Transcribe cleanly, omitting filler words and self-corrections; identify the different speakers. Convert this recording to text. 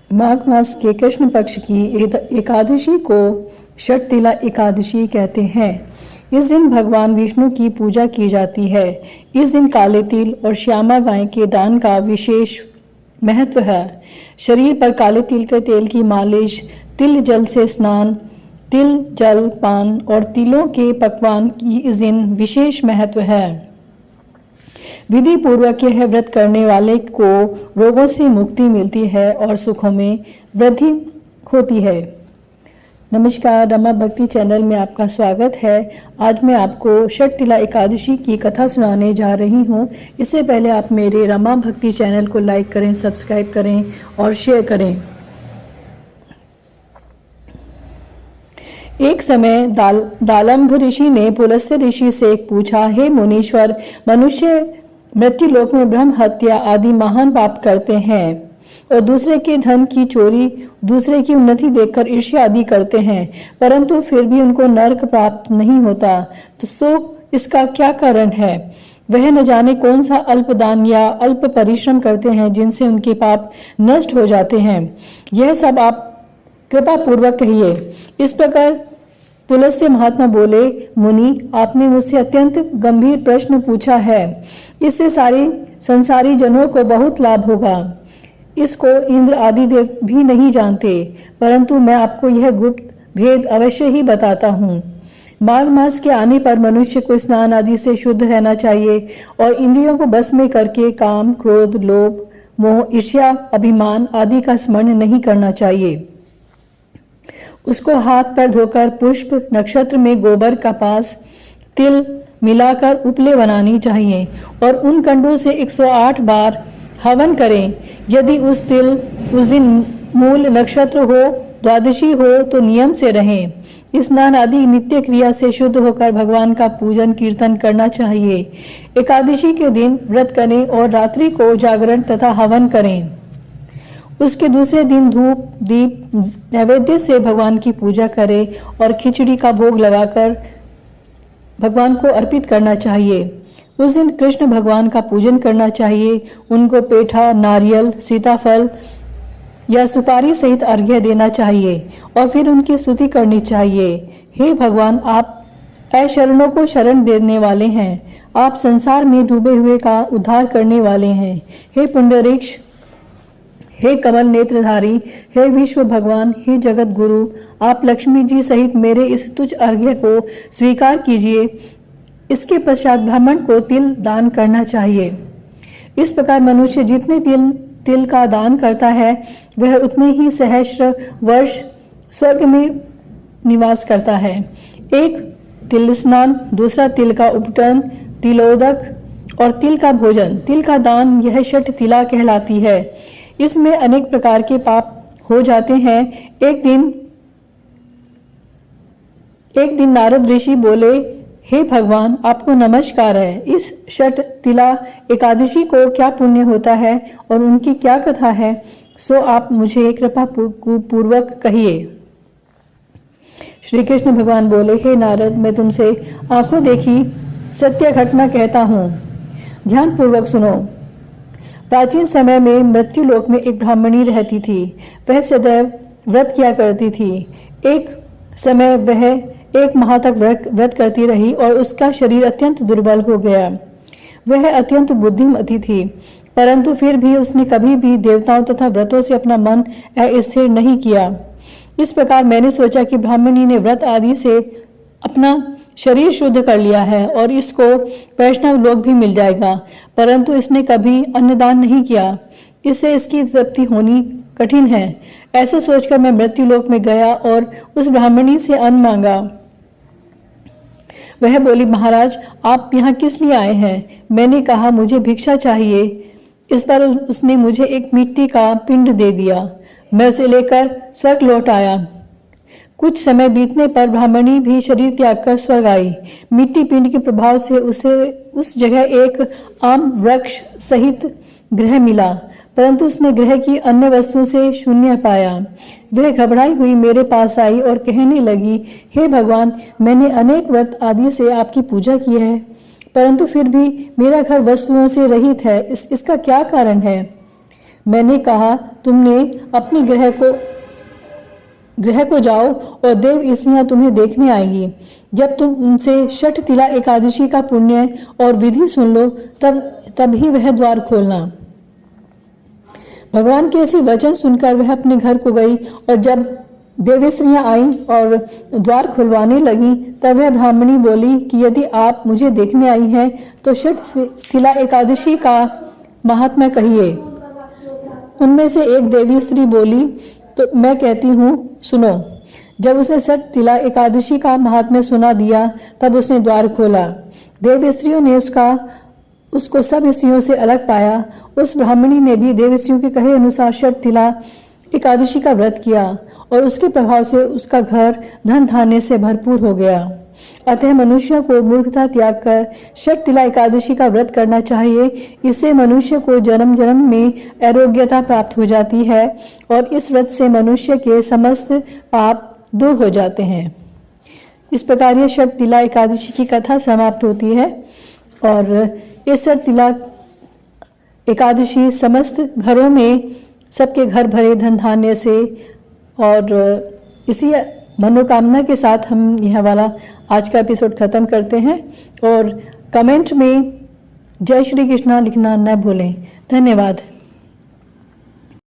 Speaker 1: माघ मास के कृष्ण पक्ष की एकादशी को षटतिला एकादशी कहते हैं। इस दिन भगवान विष्णु की पूजा की जाती है। इस दिन काले तिल और श्यामा गाय के दान का विशेष महत्व है। शरीर पर काले तिल के तेल की मालिश, तिल जल से स्नान, तिल जल पान और तिलों के पकवान की इस दिन विशेष महत्व है। विधि पूर्वक यह व्रत करने वाले को रोगों से मुक्ति मिलती है और सुखों में वृद्धि होती है। नमस्कार, रमा भक्ति चैनल में आपका स्वागत है। आज मैं आपको षटतिला एकादशी की कथा सुनाने जा रही हूँ। इससे पहले आप मेरे रमा भक्ति चैनल को लाइक करें, सब्सक्राइब करें और शेयर करें। एक समय दालंभ ऋषि ने पुलस्त्य ऋषि से पूछा, हे मुनीश्वर, मनुष्य मृत्युलोक में ब्रह्म हत्या आदि महान पाप करते हैं और दूसरे के धन की चोरी, दूसरे की उन्नति देखकर ईर्ष्या आदि करते हैं, परंतु फिर भी उनको नरक प्राप्त नहीं होता, तो इसका क्या कारण है? वह न जाने कौन सा अल्प दान या अल्प परिश्रम करते हैं जिनसे उनके पाप नष्ट हो जाते हैं। यह सब आप कृपा पूर्वक कहिए। इस प्रकार पुलस्त्य महात्मा बोले, मुनि, आपने मुझसे अत्यंत गंभीर प्रश्न पूछा है। इससे सारी संसारी जनों को बहुत लाभ होगा। इसको इंद्र आदि देव भी नहीं जानते, परंतु मैं आपको यह गुप्त भेद अवश्य ही बताता हूँ। माघ मास के आने पर मनुष्य को स्नान आदि से शुद्ध रहना चाहिए और इंद्रियों को बस में करके काम, क्रोध, लोभ, मोह, ईर्ष्या, अभिमान आदि का स्मरण नहीं करना चाहिए। उसको हाथ पैर धोकर पुष्प, नक्षत्र में गोबर, कपास, तिल मिलाकर उपले बनानी चाहिए और उन कंडों से 108 बार हवन करें। यदि उस दिन मूल नक्षत्र हो, द्वादशी हो तो नियम से रहें। स्नान आदि नित्य क्रिया से शुद्ध होकर भगवान का पूजन कीर्तन करना चाहिए। एकादशी के दिन व्रत करें और रात्रि को जागरण तथा हवन करें। उसके दूसरे दिन धूप, दीप, नैवेद्य से भगवान की पूजा करें और खिचड़ी का भोग लगाकर भगवान को अर्पित करना चाहिए। उस दिन कृष्ण भगवान का पूजन करना चाहिए। उनको पेठा, नारियल, सीताफल या सुपारी सहित अर्घ्य देना चाहिए और फिर उनकी स्तुति करनी चाहिए। हे भगवान, आप अशरणों को शरण देने वाले हैं। आप संसार में डूबे हुए का उद्धार करने वाले हैं। हे पुंडरीक्ष, हे कमल नेत्रधारी, हे विश्व भगवान, हे जगत गुरु, आप लक्ष्मी जी सहित मेरे इस तुच्छ अर्घ्य को स्वीकार कीजिए। इसके पश्चात ब्राह्मण को तिल दान करना चाहिए। इस प्रकार मनुष्य जितने तिल का दान करता है वह उतने ही सहस्र वर्ष स्वर्ग में निवास करता है। एक तिल स्नान, दूसरा तिल का उपटन, तिलोदक और तिल का भोजन, तिल का दान, यह षटतिला कहलाती है। इसमें अनेक प्रकार के पाप हो जाते हैं। एक दिन नारद ऋषि बोले, हे भगवान, आपको नमस्कार है। इस षटतिला एकादशी को क्या पुण्य होता है और उनकी क्या कथा है, सो आप मुझे कृपा पूर्वक कहिए। श्री कृष्ण भगवान बोले, हे नारद, मैं तुमसे आंखों देखी सत्य घटना कहता हूँ, ध्यान पूर्वक सुनो। प्राचीन समय में मृत्युलोक में एक ब्राह्मणी रहती थी। वह सदैव व्रत किया करती थी। एक समय वह 1 माह तक व्रत करती रही और उसका शरीर अत्यंत दुर्बल हो गया। वह अत्यंत बुद्धिमती थी, परंतु फिर भी उसने कभी भी देवताओं तथा व्रतों से अपना मन अस्थिर नहीं किया। इस प्रकार मैंने सोचा कि ब्राह्मणी ने व्रत आदि से अपना शरीर शुद्ध कर लिया है और इसको वैष्णव लोक भी मिल जाएगा, परंतु इसने कभी अन्नदान नहीं किया। इससे इसकी तृप्ति होनी कठिन है। ऐसा सोचकर मैं मृत्युलोक में गया और उस ब्राह्मणी से अन्न मांगा। वह बोली, महाराज, आप यहाँ किस लिए आए हैं? मैंने कहा, मुझे भिक्षा चाहिए। इस पर उसने मुझे एक मिट्टी का पिंड दे दिया। मैं उसे लेकर स्वर्ग लौट आया। कुछ समय बीतने पर ब्राह्मणी भी शरीर त्याग कर स्वर्ग आई। मिट्टी पिंड के प्रभाव से उसे उस जगह एक आम वृक्ष सहित गृह मिला, परंतु उसने गृह की अन्य वस्तुओं से शून्य पाया। वह घबराई हुई मेरे पास आई और कहने लगी, हे भगवान, मैंने अनेक व्रत आदि से आपकी पूजा की है, परंतु फिर भी मेरा घर वस्तुओं से रहित है। इसका क्या कारण है? मैंने कहा, तुमने अपने गृह को जाओ और देव स्त्रियां तुम्हें देखने आएंगी। जब तुम उनसे छठ तिला एकादशी का पुण्य और विधि सुन लो तब ही वह द्वार खोलना। भगवान के ऐसे वचन सुनकर वह अपने घर को गई और जब देवेस्त्रियां आईं और द्वार खुलवाने लगीं तब वह ब्राह्मणी बोली कि यदि आप मुझे देखने आई हैं तो छठ तिला एकादशी का महात्म्य कहिए। उनमें से एक देवी स्त्री बोली, तो मैं कहती हूँ, सुनो। जब उसने छठ तिला एकादशी का महात्म्य सुना दिया तब उसने द्वार खोला। देव स्त्रियों ने उसको सब स्त्रियों से अलग पाया। उस ब्राह्मणी ने भी देव स्त्रियों के कहे अनुसार छठ तिला एकादशी का व्रत किया और उसके प्रभाव से उसका घर धन धान्य से भरपूर हो गया। अतः मनुष्य को मूर्खता त्याग कर छठ तिला एकादशी का व्रत करना चाहिए। इससे मनुष्य को जन्म जन्म में आरोग्यता प्राप्त हो जाती है और इस व्रत से मनुष्य के समस्त पाप दूर हो जाते हैं। इस प्रकार ये छठ तिला एकादशी की कथा समाप्त होती है और इस छठ तिला एकादशी समस्त घरों में सबके घर भरे धन धान्य से और इसी मनोकामना के साथ हम यह वाला आज का एपिसोड खत्म करते हैं। और कमेंट में जय श्री कृष्णा लिखना न भूलें। धन्यवाद।